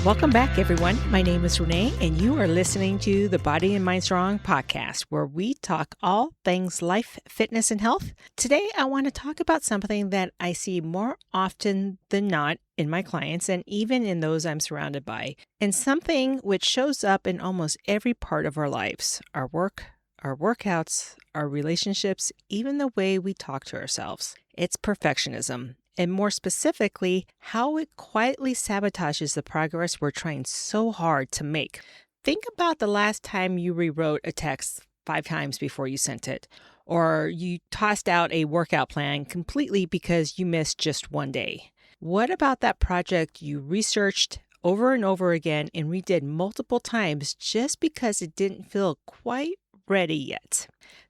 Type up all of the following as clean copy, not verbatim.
Welcome back, everyone. My name is Renee, and you are listening to the Body and Mind Strong podcast, where we talk all things life, fitness, and health. Today, I want to talk about something that I see more often than not in my clients and even in those I'm surrounded by, and something which shows up in almost every part of our lives: our work, our workouts, our relationships, even the way we talk to ourselves. It's perfectionism. And more specifically, how it quietly sabotages the progress we're trying so hard to make. Think about the last time you rewrote a text 5 times before you sent it, or you tossed out a workout plan completely because you missed just one day. What about that project you researched over and over again and redid multiple times just because it didn't feel quite ready yet?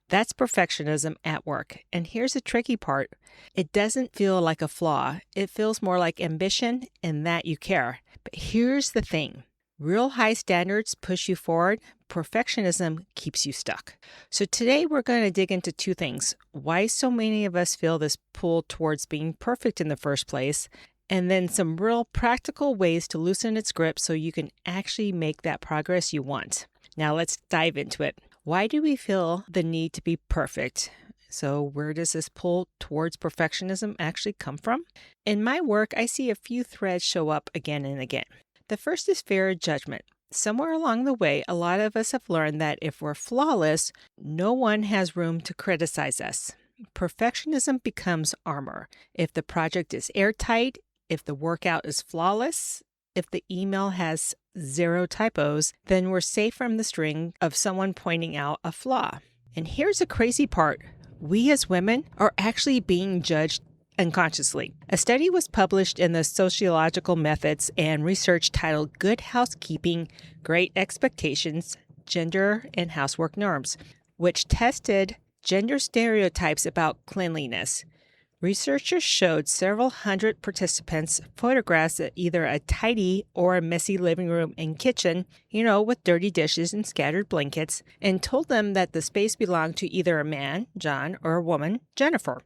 That's perfectionism at work. And here's the tricky part. It doesn't feel like a flaw. It feels more like ambition and that you care. But here's the thing. Real high standards push you forward. Perfectionism keeps you stuck. So today we're going to dig into 2 things. Why so many of us feel this pull towards being perfect in the first place, and then some real practical ways to loosen its grip so you can actually make that progress you want. Now let's dive into it. Why do we feel the need to be perfect? So where does this pull towards perfectionism actually come from? In my work, I see a few threads show up again and again. The first is fear of judgment. Somewhere along the way, a lot of us have learned that if we're flawless, no one has room to criticize us. Perfectionism becomes armor. If the project is airtight, if the workout is flawless, if the email has 0 typos, then we're safe from the string of someone pointing out a flaw. And here's the crazy part. We as women are actually being judged unconsciously. A study was published in the Sociological Methods and Research titled Good Housekeeping, Great Expectations, Gender and Housework Norms, which tested gender stereotypes about cleanliness. Researchers showed several hundred participants photographs of either a tidy or a messy living room and kitchen, with dirty dishes and scattered blankets, and told them that the space belonged to either a man, John, or a woman, Jennifer.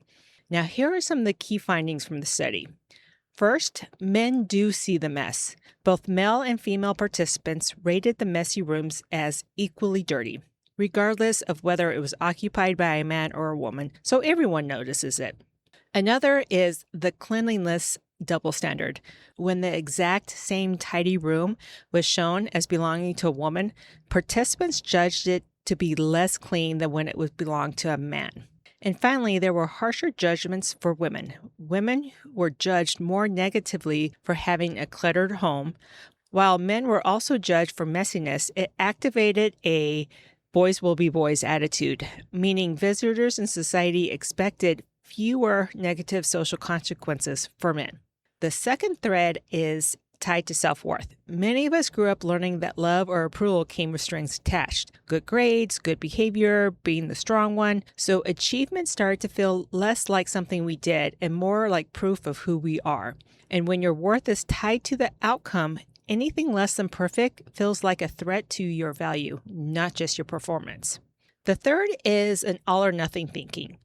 Now, here are some of the key findings from the study. First, men do see the mess. Both male and female participants rated the messy rooms as equally dirty, regardless of whether it was occupied by a man or a woman, so everyone notices it. Another is the cleanliness double standard. When the exact same tidy room was shown as belonging to a woman, participants judged it to be less clean than when it was belonged to a man. And finally, there were harsher judgments for women. Women were judged more negatively for having a cluttered home, while men were also judged for messiness. It activated a boys will be boys attitude, meaning visitors in society expected fewer negative social consequences for men. The second thread is tied to self-worth. Many of us grew up learning that love or approval came with strings attached. Good grades, good behavior, being the strong one. So achievement started to feel less like something we did and more like proof of who we are. And when your worth is tied to the outcome, anything less than perfect feels like a threat to your value, not just your performance. The third is an all or nothing thinking.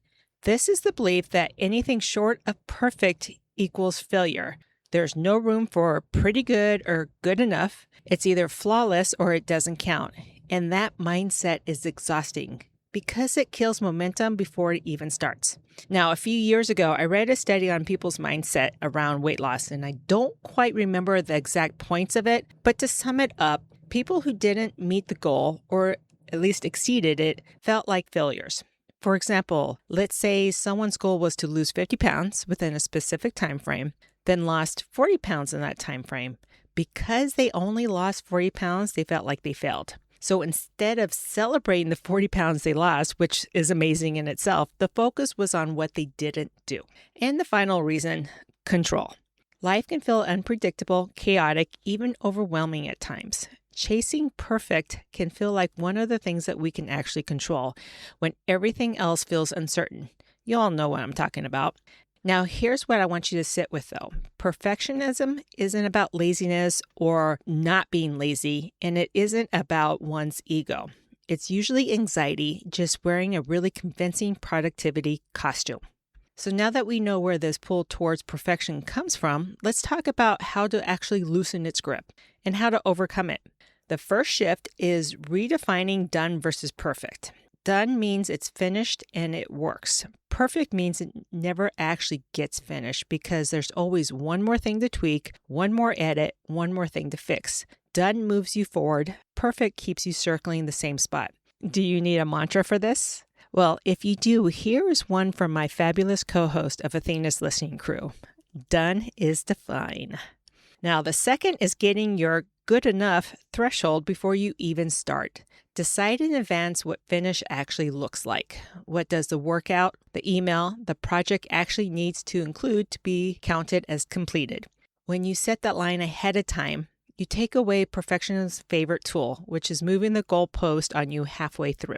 This is the belief that anything short of perfect equals failure. There's no room for pretty good or good enough. It's either flawless or it doesn't count. And that mindset is exhausting because it kills momentum before it even starts. Now, a few years ago, I read a study on people's mindset around weight loss, and I don't quite remember the exact points of it, but to sum it up, people who didn't meet the goal or at least exceeded it felt like failures. For example, let's say someone's goal was to lose 50 pounds within a specific time frame, then lost 40 pounds in that time frame. Because they only lost 40 pounds, they felt like they failed. So instead of celebrating the 40 pounds they lost, which is amazing in itself, the focus was on what they didn't do. And the final reason, control. Life can feel unpredictable, chaotic, even overwhelming at times. Chasing perfect can feel like one of the things that we can actually control when everything else feels uncertain. You all know what I'm talking about. Now, here's what I want you to sit with, though. Perfectionism isn't about laziness or not being lazy, and it isn't about one's ego. It's usually anxiety just wearing a really convincing productivity costume. So now that we know where this pull towards perfection comes from, let's talk about how to actually loosen its grip and how to overcome it. The first shift is redefining done versus perfect. Done means it's finished and it works. Perfect means it never actually gets finished because there's always one more thing to tweak, one more edit, one more thing to fix. Done moves you forward. Perfect keeps you circling the same spot. Do you need a mantra for this? Well, if you do, here is one from my fabulous co-host of Athena's Listening Crew. Done is the fine. Now, the second is getting your good enough threshold before you even start. Decide in advance what finish actually looks like. What does the workout, the email, the project actually needs to include to be counted as completed? When you set that line ahead of time, you take away perfectionism's favorite tool, which is moving the goalpost on you halfway through.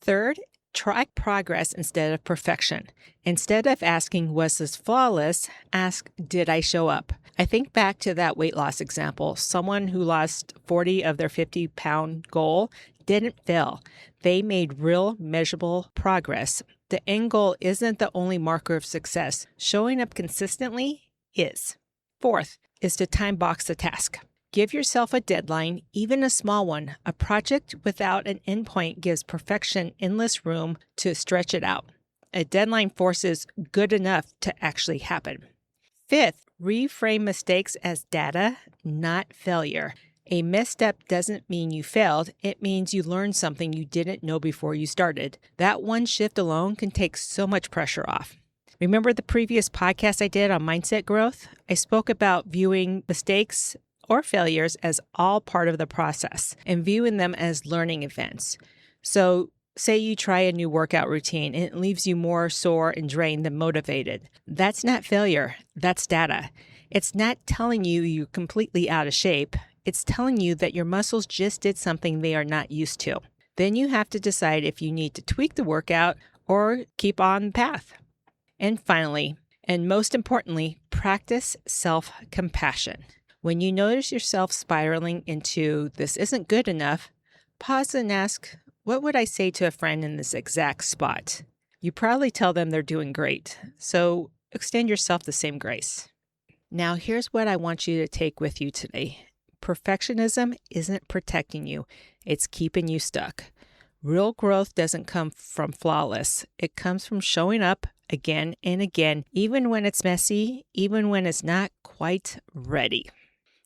Third, track progress instead of perfection. Instead of asking, was this flawless, ask, did I show up? I think back to that weight loss example. Someone who lost 40 of their 50-pound goal didn't fail. They made real, measurable progress. The end goal isn't the only marker of success. Showing up consistently is. Fourth is to time box the task. Give yourself a deadline, even a small one. A project without an endpoint gives perfection endless room to stretch it out. A deadline forces good enough to actually happen. Fifth, reframe mistakes as data, not failure. A misstep doesn't mean you failed. It means you learned something you didn't know before you started. That one shift alone can take so much pressure off. Remember the previous podcast I did on mindset growth? I spoke about viewing mistakes or failures as all part of the process and viewing them as learning events. So say you try a new workout routine and it leaves you more sore and drained than motivated. That's not failure. That's data. It's not telling you you're completely out of shape. It's telling you that your muscles just did something they are not used to. Then you have to decide if you need to tweak the workout or keep on the path. And finally, and most importantly, practice self-compassion. When you notice yourself spiraling into this isn't good enough, pause and ask, what would I say to a friend in this exact spot? You probably tell them they're doing great, so extend yourself the same grace. Now, here's what I want you to take with you today. Perfectionism isn't protecting you. It's keeping you stuck. Real growth doesn't come from flawless. It comes from showing up again and again, even when it's messy, even when it's not quite ready.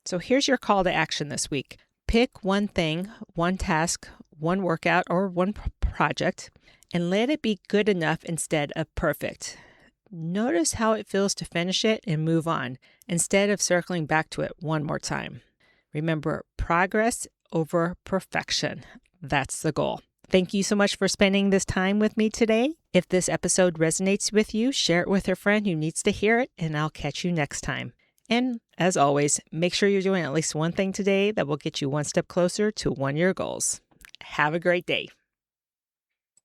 So here's your call to action this week. Pick one thing, one task, one workout, or one project, and let it be good enough instead of perfect. Notice how it feels to finish it and move on, instead of circling back to it one more time. Remember, progress over perfection. That's the goal. Thank you so much for spending this time with me today. If this episode resonates with you, share it with a friend who needs to hear it, and I'll catch you next time. And as always, make sure you're doing at least one thing today that will get you one step closer to one of your goals. Have a great day.